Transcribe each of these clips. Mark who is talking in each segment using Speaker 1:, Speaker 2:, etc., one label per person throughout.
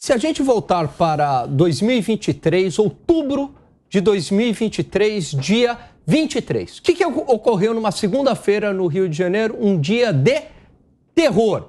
Speaker 1: se a gente voltar para 2023, outubro de 2023, dia 23, o que ocorreu numa segunda-feira no Rio de Janeiro? Um dia de terror.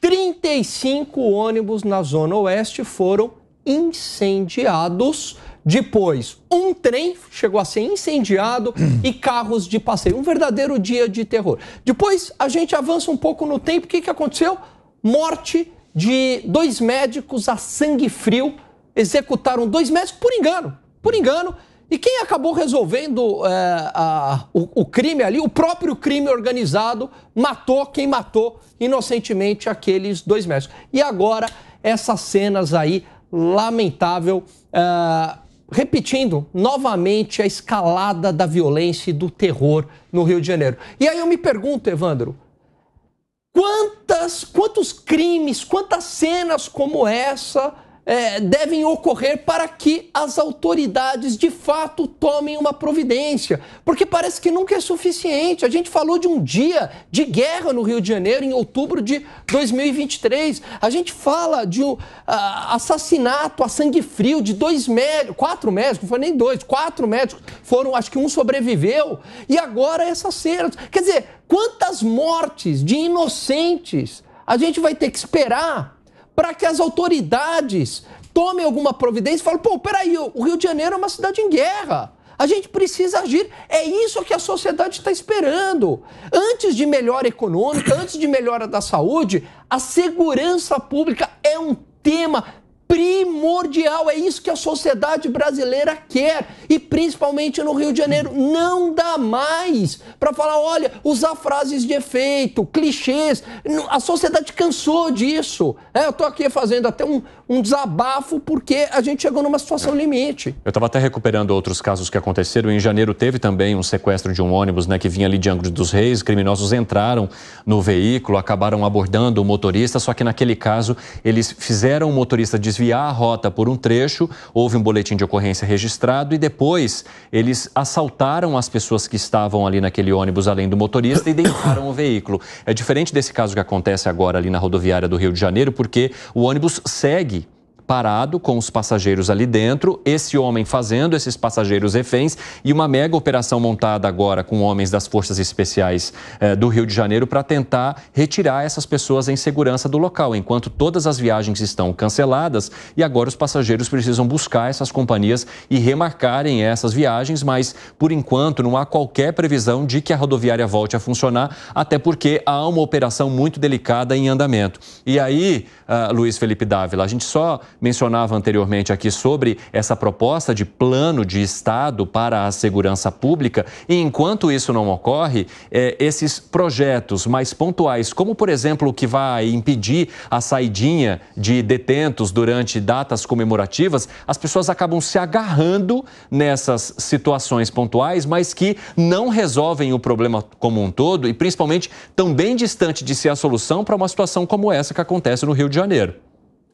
Speaker 1: 35 ônibus na Zona Oeste foram incendiados. Depois, um trem chegou a ser incendiado e carros de passeio. Um verdadeiro dia de terror. Depois, a gente avança um pouco no tempo. O que aconteceu? Morte de 2 médicos a sangue frio. Executaram 2 médicos por engano. Por engano. E quem acabou resolvendo o crime ali, o próprio crime organizado, matou quem matou inocentemente aqueles 2 médicos. E agora, essas cenas aí, lamentável, repetindo novamente a escalada da violência e do terror no Rio de Janeiro. E aí eu me pergunto, Evandro, quantos crimes, quantas cenas como essa devem ocorrer para que as autoridades de fato tomem uma providência? Porque parece que nunca é suficiente. A gente falou de um dia de guerra no Rio de Janeiro em outubro de 2023. A gente fala de um assassinato a sangue frio de 4 médicos, não foi nem 2, 4 médicos foram, acho que um sobreviveu. E agora essas cenas. Quer dizer, quantas mortes de inocentes a gente vai ter que esperar para que as autoridades tomem alguma providência e falem, pô, peraí, o Rio de Janeiro é uma cidade em guerra. A gente precisa agir. É isso que a sociedade está esperando. Antes de melhora econômica, antes de melhora da saúde, a segurança pública é um tema primordial. É isso que a sociedade brasileira quer. E principalmente no Rio de Janeiro. Não dá mais para falar, olha, usar frases de efeito, clichês. A sociedade cansou disso. Eu estou aqui fazendo até um desabafo porque a gente chegou numa situação limite.
Speaker 2: Eu estava até recuperando outros casos que aconteceram. Em janeiro teve também um sequestro de um ônibus, que vinha ali de Angra dos Reis. Criminosos entraram no veículo, acabaram abordando o motorista, só que naquele caso eles fizeram o motorista desviar a rota por um trecho, houve um boletim de ocorrência registrado e depois eles assaltaram as pessoas que estavam ali naquele ônibus, além do motorista, e deixaram o veículo. É diferente desse caso que acontece agora ali na rodoviária do Rio de Janeiro, porque o ônibus segue parado com os passageiros ali dentro, esse homem fazendo esses passageiros reféns e uma mega operação montada agora com homens das Forças Especiais do Rio de Janeiro para tentar retirar essas pessoas em segurança do local, enquanto todas as viagens estão canceladas e agora os passageiros precisam buscar essas companhias e remarcarem essas viagens, mas por enquanto não há qualquer previsão de que a rodoviária volte a funcionar, até porque há uma operação muito delicada em andamento. E aí, Luiz Felipe Dávila, a gente só mencionava anteriormente aqui sobre essa proposta de plano de Estado para a segurança pública e enquanto isso não ocorre, esses projetos mais pontuais, como por exemplo o que vai impedir a saidinha de detentos durante datas comemorativas, as pessoas acabam se agarrando nessas situações pontuais, mas que não resolvem o problema como um todo e principalmente tão bem distante de ser a solução para uma situação como essa que acontece no Rio de Janeiro.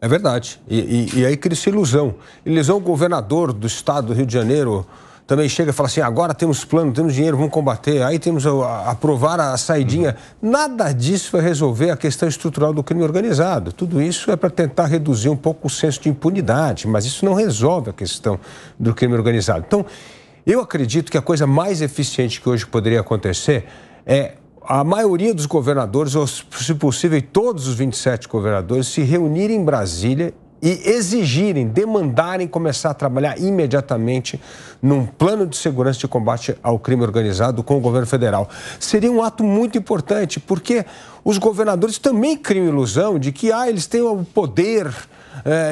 Speaker 3: É verdade. E aí cria-se ilusão. Ilusão, o governador do estado do Rio de Janeiro também chega e fala assim, agora temos plano, temos dinheiro, vamos combater, aí temos a aprovar a saidinha. Nada disso vai resolver a questão estrutural do crime organizado. Tudo isso é para tentar reduzir um pouco o senso de impunidade, mas isso não resolve a questão do crime organizado. Então, eu acredito que a coisa mais eficiente que hoje poderia acontecer é a maioria dos governadores, ou se possível todos os 27 governadores, se reunirem em Brasília e exigirem, demandarem começar a trabalhar imediatamente num plano de segurança de combate ao crime organizado com o governo federal. Seria um ato muito importante, porque os governadores também criam ilusão de que eles têm o poder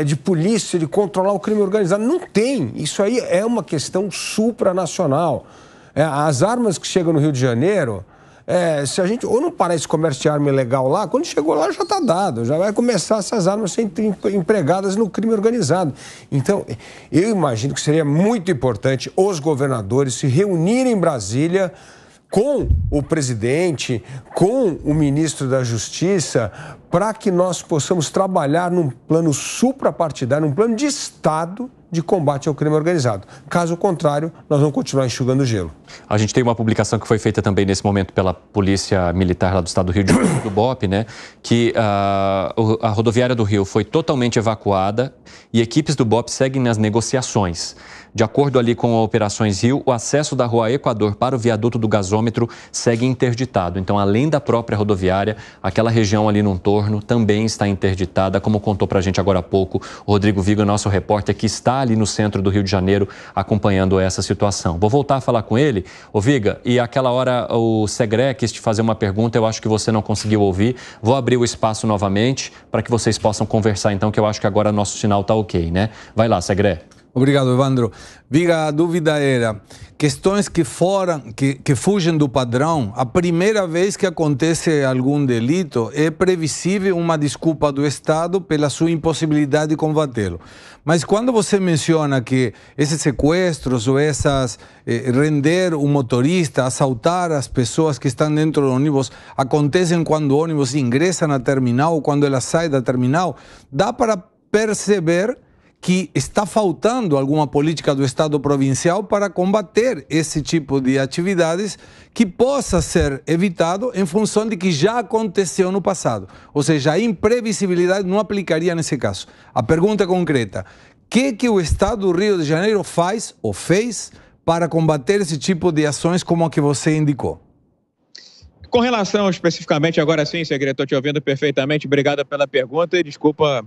Speaker 3: de polícia, de controlar o crime organizado. Não tem. Isso aí é uma questão supranacional. As armas que chegam no Rio de Janeiro... se a gente ou não parar esse comércio de arma ilegal lá, quando chegou lá já está dado, já vai começar essas armas a ser empregadas no crime organizado. Então, eu imagino que seria muito importante os governadores se reunirem em Brasília com o presidente, com o ministro da Justiça, para que nós possamos trabalhar num plano suprapartidário, num plano de Estado de combate ao crime organizado. Caso contrário, nós vamos continuar enxugando gelo.
Speaker 2: A gente tem uma publicação que foi feita também nesse momento pela Polícia Militar lá do Estado do Rio de Janeiro, do BOP, né? Que a rodoviária do Rio foi totalmente evacuada e equipes do BOP seguem nas negociações. De acordo ali com a Operações Rio, o acesso da Rua Equador para o viaduto do gasômetro segue interditado. Então, além da própria rodoviária, aquela região ali no entorno também está interditada, como contou para a gente agora há pouco o Rodrigo Viga, nosso repórter, que está ali no centro do Rio de Janeiro acompanhando essa situação. Vou voltar a falar com ele. Ô Viga, e aquela hora o Segré quis te fazer uma pergunta, eu acho que você não conseguiu ouvir. Vou abrir o espaço novamente para que vocês possam conversar então, que eu acho que agora nosso sinal está ok, né? Vai lá, Segré.
Speaker 4: Obrigado, Evandro. Viga, a dúvida era, questões que fugem do padrão, a primeira vez que acontece algum delito, é previsível uma desculpa do Estado pela sua impossibilidade de combatê-lo. Mas quando você menciona que esses sequestros ou render o motorista, assaltar as pessoas que estão dentro do ônibus, acontecem quando o ônibus ingressa na terminal ou quando ela sai da terminal, dá para perceber que está faltando alguma política do Estado provincial para combater esse tipo de atividades que possa ser evitado em função de que já aconteceu no passado. Ou seja, a imprevisibilidade não aplicaria nesse caso. A pergunta é concreta: o que o Estado do Rio de Janeiro faz ou fez para combater esse tipo de ações como a que você indicou?
Speaker 5: Com relação especificamente, agora sim, Segredo, estou te ouvindo perfeitamente, obrigado pela pergunta e desculpa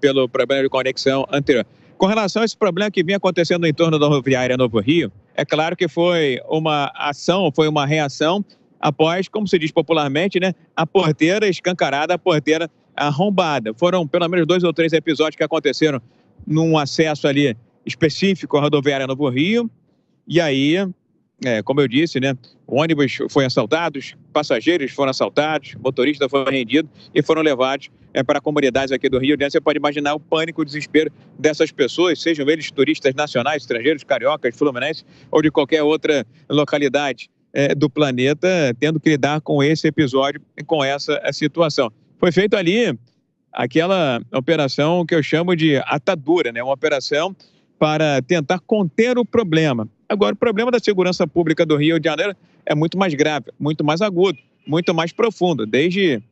Speaker 5: pelo problema de conexão anterior. Com relação a esse problema que vinha acontecendo no entorno da rodoviária Novo Rio, é claro que foi uma ação, foi uma reação após, como se diz popularmente, né, a porteira escancarada, a porteira arrombada. Foram pelo menos 2 ou 3 episódios que aconteceram num acesso ali específico à rodoviária Novo Rio, e aí, como eu disse, né, o ônibus foi assaltado, passageiros foram assaltados, motorista foi rendido e foram levados para comunidades aqui do Rio. Você pode imaginar o pânico, o desespero dessas pessoas, sejam eles turistas nacionais, estrangeiros, cariocas, fluminenses ou de qualquer outra localidade do planeta, tendo que lidar com esse episódio e com essa situação. Foi feito ali aquela operação que eu chamo de atadura, né? Uma operação para tentar conter o problema. Agora, o problema da segurança pública do Rio de Janeiro é muito mais grave, muito mais agudo, muito mais profundo. Desde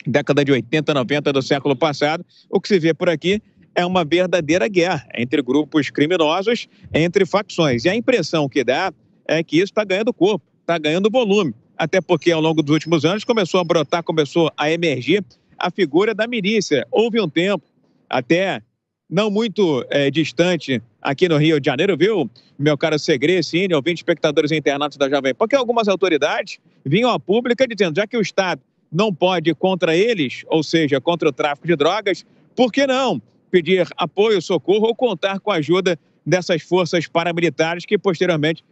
Speaker 5: a década de 80, 90 do século passado, o que se vê por aqui é uma verdadeira guerra entre grupos criminosos, entre facções. E a impressão que dá é que isso está ganhando corpo, está ganhando volume. Até porque, ao longo dos últimos anos, começou a brotar, começou a emergir a figura da milícia. Houve um tempo, até não muito distante, aqui no Rio de Janeiro, viu, meu caro Segre, Cine, ouvintes, espectadores e internautas da Jovem Pan, porque algumas autoridades vinham à pública dizendo, já que o Estado não pode ir contra eles, ou seja, contra o tráfico de drogas, por que não pedir apoio, socorro ou contar com a ajuda dessas forças paramilitares que posteriormente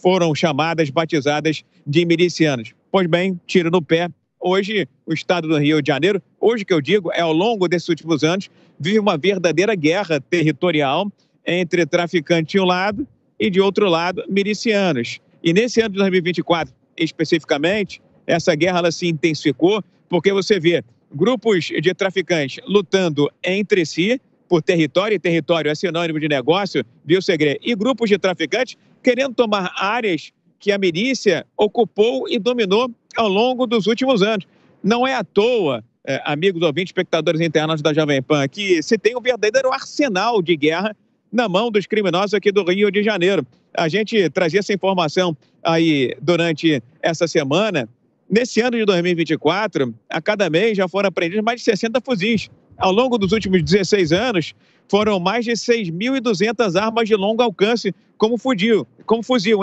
Speaker 5: foram chamadas, batizadas de milicianos? Pois bem, tiro no pé. Hoje, o Estado do Rio de Janeiro, hoje que eu digo, ao longo desses últimos anos, vive uma verdadeira guerra territorial entre traficantes de um lado e, de outro lado, milicianos. E nesse ano de 2024, especificamente, essa guerra ela se intensificou, porque você vê grupos de traficantes lutando entre si por território, e território é sinônimo de negócio, viu, Segredo? E grupos de traficantes querendo tomar áreas que a milícia ocupou e dominou ao longo dos últimos anos. Não é à toa, amigos ouvintes, espectadores e internautas da Jovem Pan, que se tem um verdadeiro arsenal de guerra na mão dos criminosos aqui do Rio de Janeiro. A gente trazia essa informação aí durante essa semana. Nesse ano de 2024, a cada mês já foram apreendidos mais de 60 fuzis. Ao longo dos últimos 16 anos, foram mais de 6.200 armas de longo alcance como fuzil,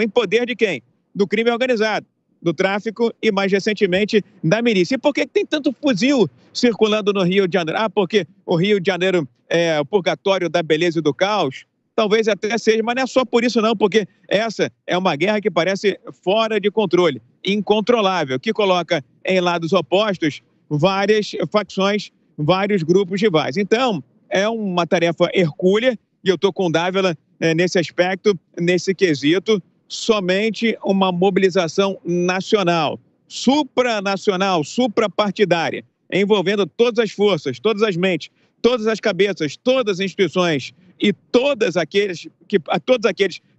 Speaker 5: em poder de quem? Do crime organizado, do tráfico e, mais recentemente, da milícia. E por que tem tanto fuzil circulando no Rio de Janeiro? Ah, porque o Rio de Janeiro é o purgatório da beleza e do caos? Talvez até seja, mas não é só por isso não, porque essa é uma guerra que parece fora de controle, incontrolável, que coloca em lados opostos várias facções, vários grupos rivais. Então, é uma tarefa hercúlea, e eu estou com Dávila nesse aspecto, nesse quesito, somente uma mobilização nacional, supranacional, suprapartidária, envolvendo todas as forças, todas as mentes, todas as cabeças, todas as instituições e todos aqueles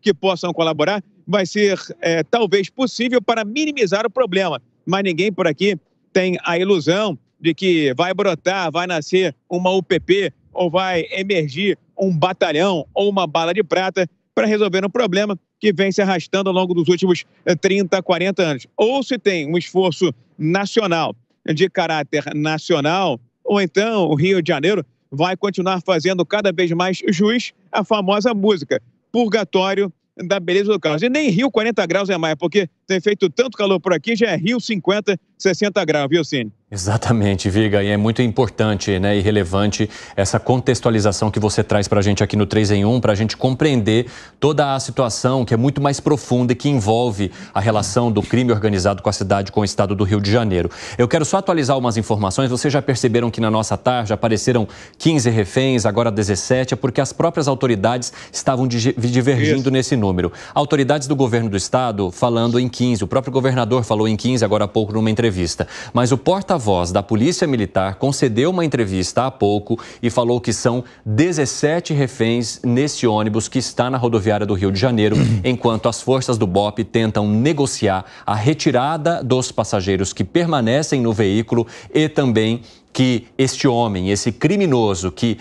Speaker 5: que possam colaborar, vai ser talvez possível para minimizar o problema. Mas ninguém por aqui tem a ilusão de que vai brotar, vai nascer uma UPP ou vai emergir um batalhão ou uma bala de prata para resolver um problema que vem se arrastando ao longo dos últimos 30, 40 anos. Ou se tem um esforço nacional, de caráter nacional, ou então o Rio de Janeiro vai continuar fazendo cada vez mais jus à famosa música Purgatório da Beleza do Caos. E nem Rio 40 graus é mais, porque tem feito tanto calor por aqui, já é Rio 50, 60 graus, viu, Cine?
Speaker 2: Exatamente, Viga, e é muito importante, né, e relevante essa contextualização que você traz para a gente aqui no 3 em 1, para a gente compreender toda a situação que é muito mais profunda e que envolve a relação do crime organizado com a cidade, com o estado do Rio de Janeiro. Eu quero só atualizar umas informações. Vocês já perceberam que na nossa tarde apareceram 15 reféns, agora 17, é porque as próprias autoridades estavam divergindo nesse número. Autoridades do governo do estado falando em 15, o próprio governador falou em 15 agora há pouco numa entrevista, mas o porta-voz da Polícia Militar concedeu uma entrevista há pouco e falou que são 17 reféns nesse ônibus que está na rodoviária do Rio de Janeiro, enquanto as forças do BOP tentam negociar a retirada dos passageiros que permanecem no veículo e também que este homem, esse criminoso que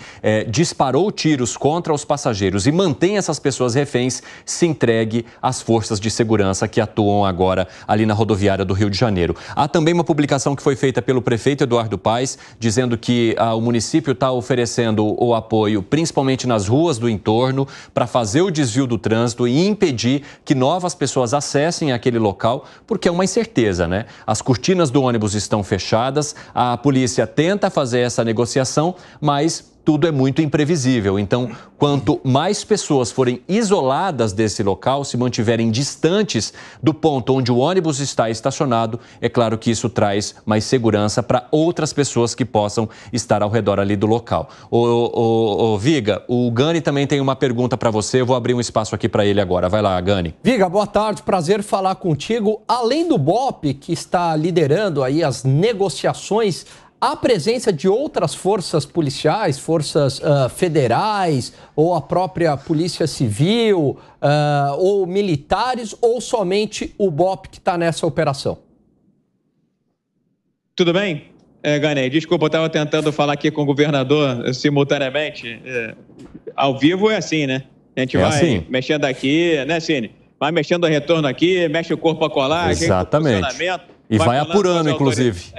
Speaker 2: disparou tiros contra os passageiros e mantém essas pessoas reféns, se entregue às forças de segurança que atuam agora ali na rodoviária do Rio de Janeiro. Há também uma publicação que foi feita pelo prefeito Eduardo Paes, dizendo que o município está oferecendo o apoio, principalmente nas ruas do entorno, para fazer o desvio do trânsito e impedir que novas pessoas acessem aquele local, porque é uma incerteza, né? As cortinas do ônibus estão fechadas, a polícia tenta fazer essa negociação, mas tudo é muito imprevisível. Então, quanto mais pessoas forem isoladas desse local, se mantiverem distantes do ponto onde o ônibus está estacionado, é claro que isso traz mais segurança para outras pessoas que possam estar ao redor ali do local. Viga, o Gani também tem uma pergunta para você, eu vou abrir um espaço aqui para ele agora. Vai lá, Gani.
Speaker 1: Viga, boa tarde, prazer falar contigo. Além do BOP, que está liderando aí as negociações, há presença de outras forças policiais, forças federais, ou a própria Polícia Civil, ou militares, ou somente o BOP que está nessa operação?
Speaker 5: Tudo bem, Gani? Desculpa, eu estava tentando falar aqui com o governador simultaneamente. Ao vivo é assim, né? A gente vai assim, mexendo aqui, né, Cine? Vai mexendo o retorno aqui, mexe o corpo a colar,
Speaker 2: exatamente. E vai apurando, inclusive.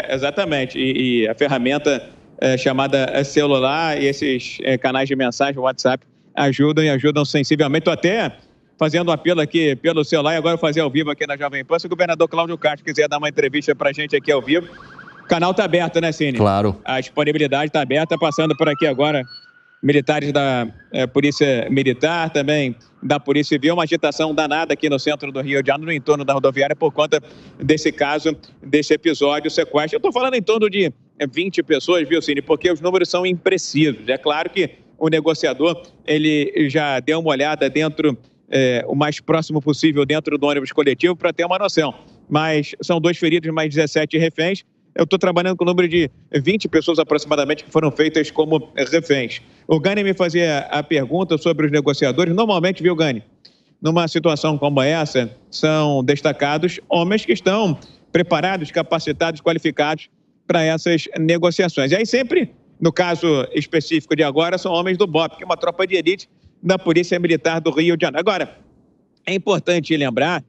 Speaker 5: Exatamente. E a ferramenta chamada celular e esses canais de mensagem, WhatsApp, ajudam sensivelmente. Estou até fazendo um apelo aqui pelo celular e agora eu vou fazer ao vivo aqui na Jovem Pan. Se o governador Cláudio Castro quiser dar uma entrevista para a gente aqui ao vivo, o canal está aberto, né, Cine?
Speaker 2: Claro.
Speaker 5: A disponibilidade está aberta, passando por aqui agora militares da Polícia Militar, também da Polícia Civil, uma agitação danada aqui no centro do Rio de Janeiro, no entorno da rodoviária, por conta desse caso, desse episódio, sequestro. Eu estou falando em torno de 20 pessoas, viu, Cine? Porque os números são imprecisos. É claro que o negociador, ele já deu uma olhada dentro, o mais próximo possível, dentro do ônibus coletivo, para ter uma noção. Mas são 2 feridos, mais 17 reféns. Eu estou trabalhando com o número de 20 pessoas aproximadamente que foram feitas como reféns. O Gani me fazia a pergunta sobre os negociadores. Normalmente, viu, Gani, numa situação como essa, são destacados homens que estão preparados, capacitados, qualificados para essas negociações. E aí sempre, no caso específico de agora, são homens do BOP, que é uma tropa de elite da Polícia Militar do Rio de Janeiro. Agora, é importante lembrar,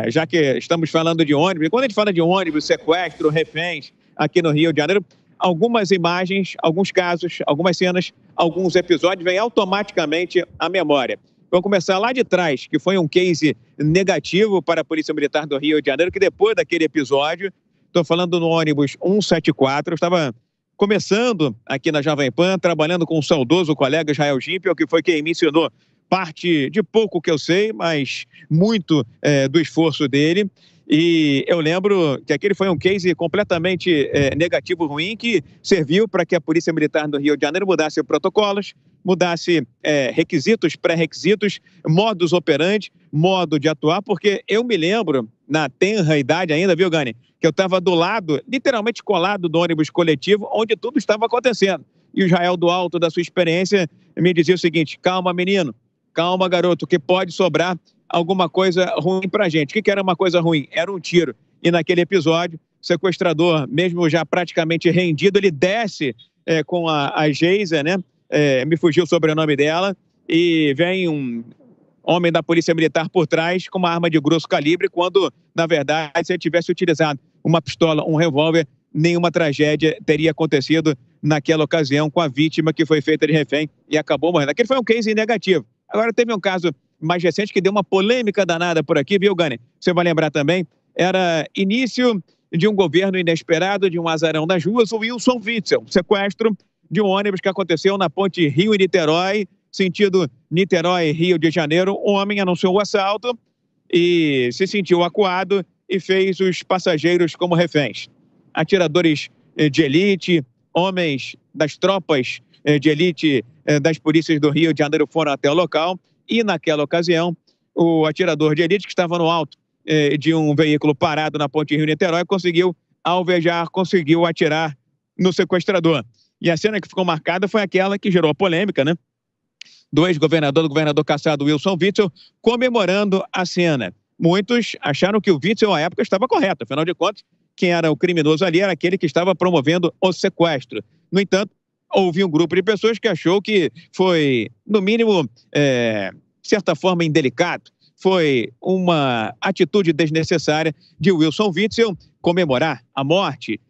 Speaker 5: já que estamos falando de ônibus, e quando a gente fala de ônibus, sequestro, reféns aqui no Rio de Janeiro, algumas imagens, alguns casos, algumas cenas, alguns episódios vêm automaticamente à memória. Vamos começar lá de trás, que foi um case negativo para a Polícia Militar do Rio de Janeiro, que depois daquele episódio, estou falando no ônibus 174, eu estava começando aqui na Jovem Pan, trabalhando com o saudoso colega Israel Gimpel, que foi quem me ensinou parte de pouco que eu sei, mas muito do esforço dele. E eu lembro que aquele foi um case completamente negativo, ruim, que serviu para que a Polícia Militar do Rio de Janeiro mudasse protocolos, mudasse requisitos, pré-requisitos, modus operandi, modo de atuar, porque eu me lembro, na tenra idade ainda, viu, Gani, que eu estava do lado, literalmente colado do ônibus coletivo, onde tudo estava acontecendo. E o Israel, do alto da sua experiência, me dizia o seguinte: calma, menino, calma, garoto, que pode sobrar alguma coisa ruim pra gente. O que era uma coisa ruim? Era um tiro. E naquele episódio, o sequestrador, mesmo já praticamente rendido, ele desce com a Geisa, né? Me fugiu o sobrenome dela, e vem um homem da Polícia Militar por trás com uma arma de grosso calibre, quando, na verdade, se ele tivesse utilizado uma pistola, um revólver, nenhuma tragédia teria acontecido naquela ocasião com a vítima, que foi feita de refém e acabou morrendo. Aquele foi um case negativo. Agora, teve um caso mais recente que deu uma polêmica danada por aqui, viu, Gani? Você vai lembrar também, era início de um governo inesperado, de um azarão nas ruas, o Wilson Witzel, sequestro de um ônibus que aconteceu na ponte Rio e Niterói, sentido Niterói-Rio de Janeiro. O homem anunciou o assalto e se sentiu acuado e fez os passageiros como reféns. Atiradores de elite, homens das tropas de elite das polícias do Rio de Janeiro foram até o local e, naquela ocasião, o atirador de elite, que estava no alto de um veículo parado na ponte Rio-Niterói, conseguiu alvejar, conseguiu atirar no sequestrador. E a cena que ficou marcada foi aquela que gerou a polêmica, né? Do ex-governador, do governador cassado Wilson Witzel, comemorando a cena. Muitos acharam que o Witzel, à época, estava correto. Afinal de contas, quem era o criminoso ali era aquele que estava promovendo o sequestro. No entanto, houve um grupo de pessoas que achou que foi, no mínimo, de certa forma, indelicado. Foi uma atitude desnecessária de Wilson Witzel comemorar a morte,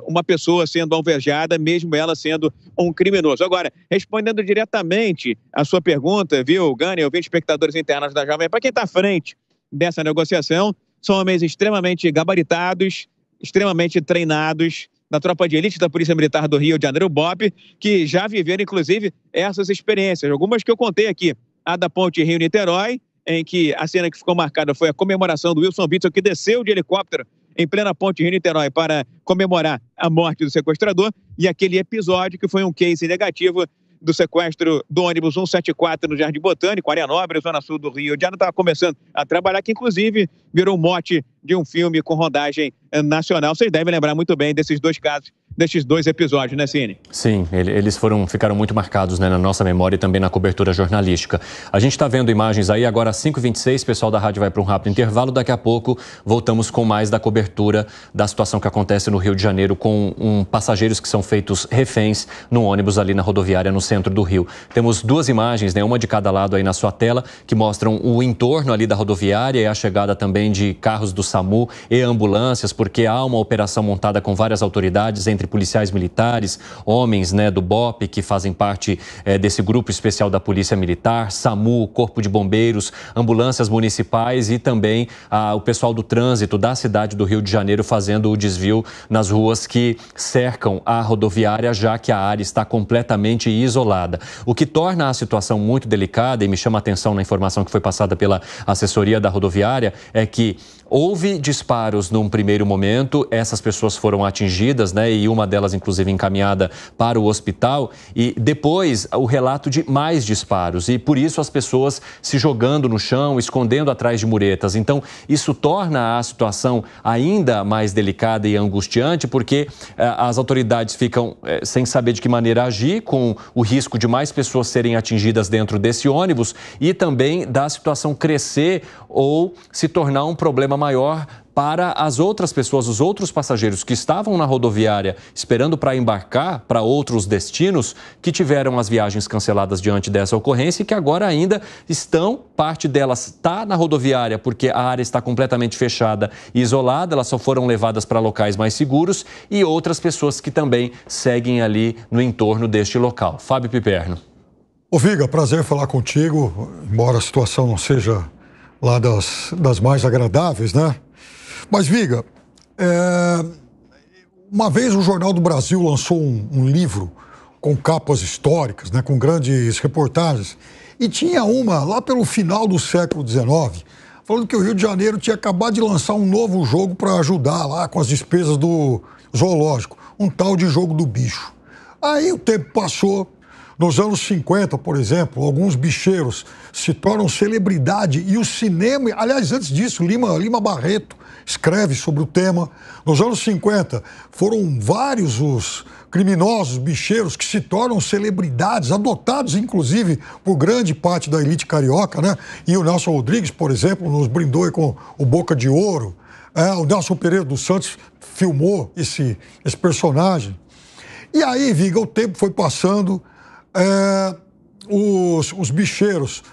Speaker 5: uma pessoa sendo alvejada, mesmo ela sendo um criminoso. Agora, respondendo diretamente à sua pergunta, viu, Gani, ouvintes, espectadores internos da Jovem, para quem está à frente dessa negociação, são homens extremamente gabaritados, extremamente treinados, da tropa de elite da Polícia Militar do Rio de Janeiro, BOP, que já viveram, inclusive, essas experiências. Algumas que eu contei aqui, a da ponte Rio-Niterói, em que a cena que ficou marcada foi a comemoração do Wilson Witzel, que desceu de helicóptero em plena ponte Rio-Niterói para comemorar a morte do sequestrador, e aquele episódio que foi um case negativo do sequestro do ônibus 174 no Jardim Botânico, área nobre, zona sul do Rio de Janeiro. Estava começando a trabalhar, que inclusive virou mote de um filme com rodagem nacional. Vocês devem lembrar muito bem desses dois casos, destes dois episódios, né, Cine?
Speaker 2: Sim, eles ficaram muito marcados, né, na nossa memória e também na cobertura jornalística. A gente está vendo imagens aí, agora às 5h26, o pessoal da rádio vai para um rápido intervalo. Daqui a pouco voltamos com mais da cobertura da situação que acontece no Rio de Janeiro com passageiros que são feitos reféns no ônibus ali na rodoviária no centro do Rio. Temos duas imagens, né, uma de cada lado aí na sua tela, que mostram o entorno ali da rodoviária e a chegada também de carros do SAMU e ambulâncias, porque há uma operação montada com várias autoridades, entre policiais militares, homens, né, do BOP, que fazem parte desse grupo especial da Polícia Militar, SAMU, Corpo de Bombeiros, ambulâncias municipais e também o pessoal do trânsito da cidade do Rio de Janeiro fazendo o desvio nas ruas que cercam a rodoviária, já que a área está completamente isolada. O que torna a situação muito delicada, e me chama a atenção na informação que foi passada pela assessoria da rodoviária, é que houve disparos num primeiro momento, essas pessoas foram atingidas, né, e uma delas, inclusive, encaminhada para o hospital, e depois o relato de mais disparos, e por isso as pessoas se jogando no chão, escondendo atrás de muretas. Então, isso torna a situação ainda mais delicada e angustiante, porque as autoridades ficam sem saber de que maneira agir, com o risco de mais pessoas serem atingidas dentro desse ônibus e também da situação crescer ou se tornar um problema maior para as outras pessoas, os outros passageiros que estavam na rodoviária esperando para embarcar para outros destinos, que tiveram as viagens canceladas diante dessa ocorrência e que agora ainda parte delas está na rodoviária porque a área está completamente fechada e isolada, elas só foram levadas para locais mais seguros, e outras pessoas que também seguem ali no entorno deste local. Fábio Piperno.
Speaker 6: Ô Viga, prazer falar contigo, embora a situação não seja lá das mais agradáveis, né? Mas, Viga, uma vez o Jornal do Brasil lançou um livro com capas históricas, né, com grandes reportagens, e tinha uma lá pelo final do século XIX, falando que o Rio de Janeiro tinha acabado de lançar um novo jogo para ajudar lá com as despesas do zoológico, um tal de jogo do bicho. Aí o tempo passou, Nos anos 50, por exemplo, alguns bicheiros se tornam celebridade e o cinema... Aliás, antes disso, Lima Barreto escreve sobre o tema. Nos anos 50, foram vários os criminosos bicheiros que se tornam celebridades, adotados, inclusive, por grande parte da elite carioca, né? E o Nelson Rodrigues, por exemplo, nos brindou com o Boca de Ouro. O Nelson Pereira dos Santos filmou esse personagem. E aí, Viga, o tempo foi passando, os bicheiros,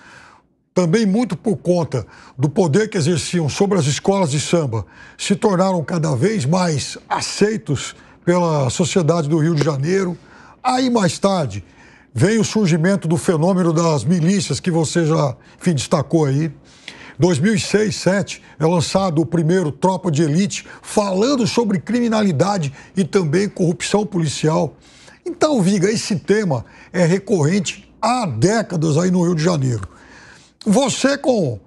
Speaker 6: também muito por conta do poder que exerciam sobre as escolas de samba, se tornaram cada vez mais aceitos pela sociedade do Rio de Janeiro. Aí, mais tarde, veio o surgimento do fenômeno das milícias, que você já, enfim, destacou aí. 2006, 2007, é lançado o primeiro Tropa de Elite, falando sobre criminalidade e também corrupção policial. Então, Viga, esse tema é recorrente há décadas aí no Rio de Janeiro. Você, com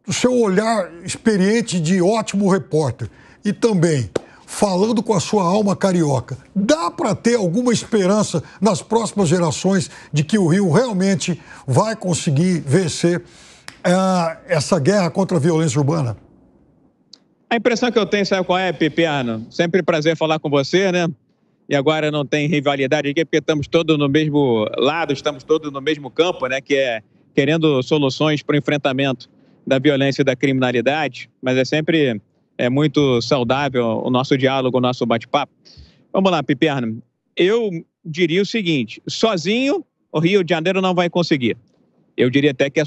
Speaker 6: o seu olhar experiente de ótimo repórter e também falando com a sua alma carioca, dá para ter alguma esperança nas próximas gerações de que o Rio realmente vai conseguir vencer essa guerra contra a violência urbana?
Speaker 5: A impressão que eu tenho, sabe qual é, Pipiano? Sempre prazer falar com você, né? E agora não tem rivalidade aqui, porque estamos todos no mesmo lado, estamos todos no mesmo campo, né? Que é querendo soluções para o enfrentamento da violência e da criminalidade, mas é sempre muito saudável o nosso diálogo, o nosso bate-papo. Vamos lá, Pipiano. Eu diria o seguinte, sozinho o Rio de Janeiro não vai conseguir. Eu diria até que a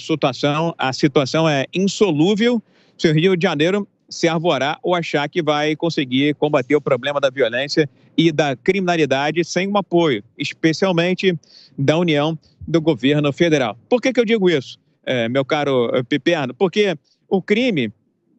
Speaker 5: situação é insolúvel se o Rio de Janeiro se arvorar ou achar que vai conseguir combater o problema da violência e da criminalidade sem um apoio, especialmente da União, do governo federal. Por que eu digo isso, meu caro Pipiano? Porque o crime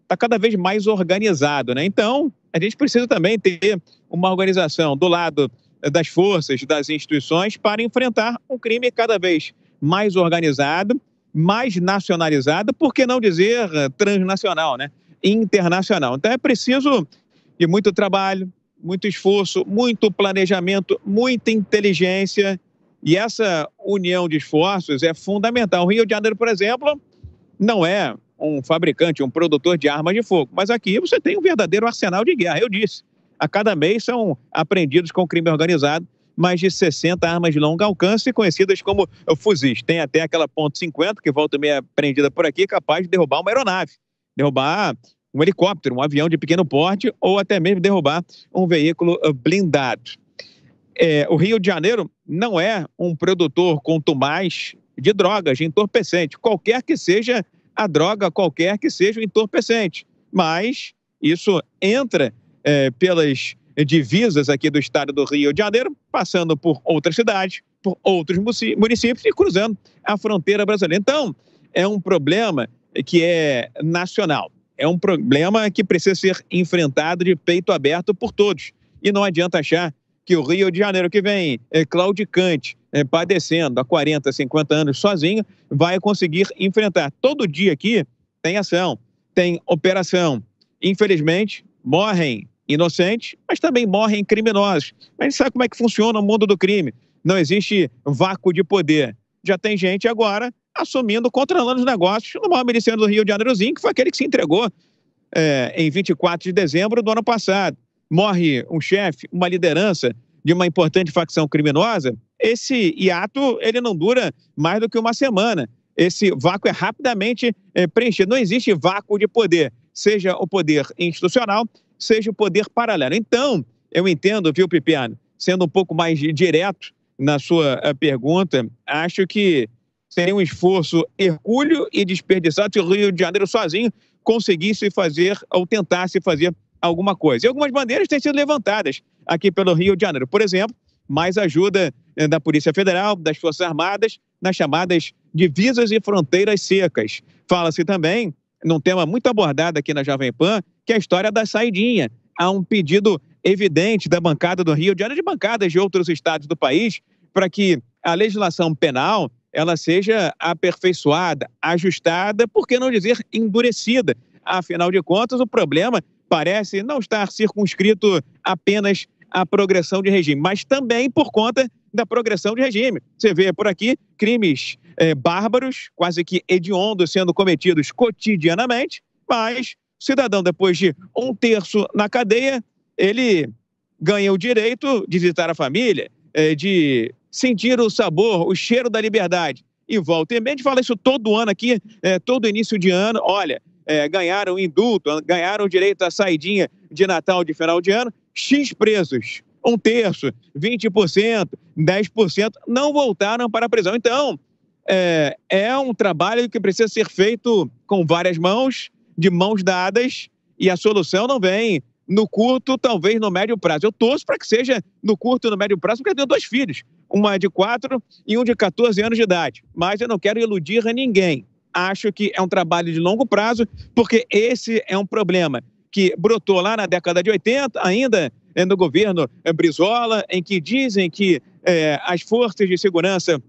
Speaker 5: está cada vez mais organizado, né? Então, a gente precisa também ter uma organização do lado das forças, das instituições, para enfrentar um crime cada vez mais organizado, mais nacionalizado, por que não dizer transnacional, né? Internacional. Então é preciso de muito trabalho, muito esforço, muito planejamento, muita inteligência, e essa união de esforços é fundamental. O Rio de Janeiro, por exemplo, não é um fabricante, um produtor de armas de fogo, mas aqui você tem um verdadeiro arsenal de guerra. Eu disse, a cada mês são apreendidos com crime organizado mais de 60 armas de longo alcance, conhecidas como fuzis. Tem até aquela .50, que volta e meia apreendida por aqui, capaz de derrubar uma aeronave, derrubar um helicóptero, um avião de pequeno porte, ou até mesmo derrubar um veículo blindado. O Rio de Janeiro não é um produtor contumaz de drogas, de entorpecente, qualquer que seja a droga, qualquer que seja o entorpecente. Mas isso entra pelas divisas aqui do estado do Rio de Janeiro, passando por outras cidades, por outros municípios e cruzando a fronteira brasileira. Então, é um problema que é nacional. É um problema que precisa ser enfrentado de peito aberto por todos. E não adianta achar que o Rio de Janeiro, que vem claudicante, padecendo há 40, 50 anos sozinho, vai conseguir enfrentar. Todo dia aqui tem ação, tem operação. Infelizmente, morrem inocentes, mas também morrem criminosos. Mas a gente sabe como é que funciona o mundo do crime. Não existe vácuo de poder. Já tem gente agora assumindo, controlando os negócios no maior miliciano do Rio de Janeirozinho, que foi aquele que se entregou em 24 de dezembro do ano passado. Morre um chefe, uma liderança de uma importante facção criminosa, esse hiato ele não dura mais do que uma semana. Esse vácuo é rapidamente preenchido. Não existe vácuo de poder, seja o poder institucional, seja o poder paralelo. Então, eu entendo, viu, Pipiano, sendo um pouco mais direto na sua pergunta, acho que seria um esforço hercúleo e desperdiçado se o Rio de Janeiro sozinho conseguisse fazer ou tentasse fazer alguma coisa. E algumas bandeiras têm sido levantadas aqui pelo Rio de Janeiro. Por exemplo, mais ajuda da Polícia Federal, das Forças Armadas, nas chamadas divisas e fronteiras secas. Fala-se também, num tema muito abordado aqui na Jovem Pan, que é a história da saidinha. Há um pedido evidente da bancada do Rio de Janeiro, de bancadas de outros estados do país, para que a legislação penal ela seja aperfeiçoada, ajustada, por que não dizer endurecida. Afinal de contas, o problema parece não estar circunscrito apenas à progressão de regime, mas também por conta da progressão de regime. Você vê por aqui crimes bárbaros, quase que hediondos, sendo cometidos cotidianamente, mas o cidadão, depois de 1/3 na cadeia, ele ganha o direito de visitar a família, de sentir o sabor, o cheiro da liberdade. E volta e meia, a gente fala isso todo ano aqui, todo início de ano. Olha, ganharam indulto, ganharam direito à saidinha de Natal, de final de ano. X presos, 1/3, 20%, 10%, não voltaram para a prisão. Então, é um trabalho que precisa ser feito com várias mãos, de mãos dadas, e a solução não vem no curto, talvez no médio prazo. Eu torço para que seja no curto e no médio prazo, porque eu tenho 2 filhos, uma de 4 e um de 14 anos de idade. Mas eu não quero iludir a ninguém. Acho que é um trabalho de longo prazo, porque esse é um problema que brotou lá na década de 80, ainda no governo Brizola, em que dizem que as forças de segurança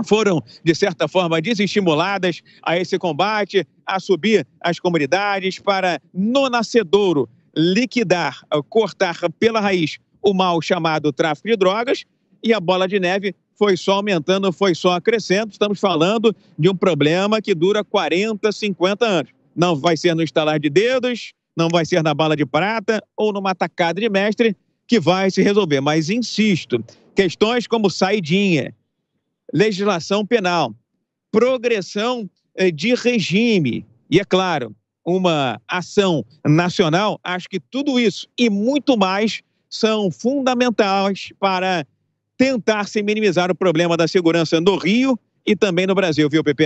Speaker 5: foram, de certa forma, desestimuladas a esse combate, a subir as comunidades para, no nascedouro, liquidar, cortar pela raiz o mal chamado tráfico de drogas, e a bola de neve foi só aumentando, foi só crescendo. Estamos falando de um problema que dura 40, 50 anos. Não vai ser no estalar de dedos, não vai ser na bala de prata ou numa tacada de mestre que vai se resolver. Mas, insisto, questões como saidinha, legislação penal, progressão de regime e, é claro, uma ação nacional, acho que tudo isso e muito mais são fundamentais para tentar se minimizar o problema da segurança no Rio e também no Brasil, viu, Pepe?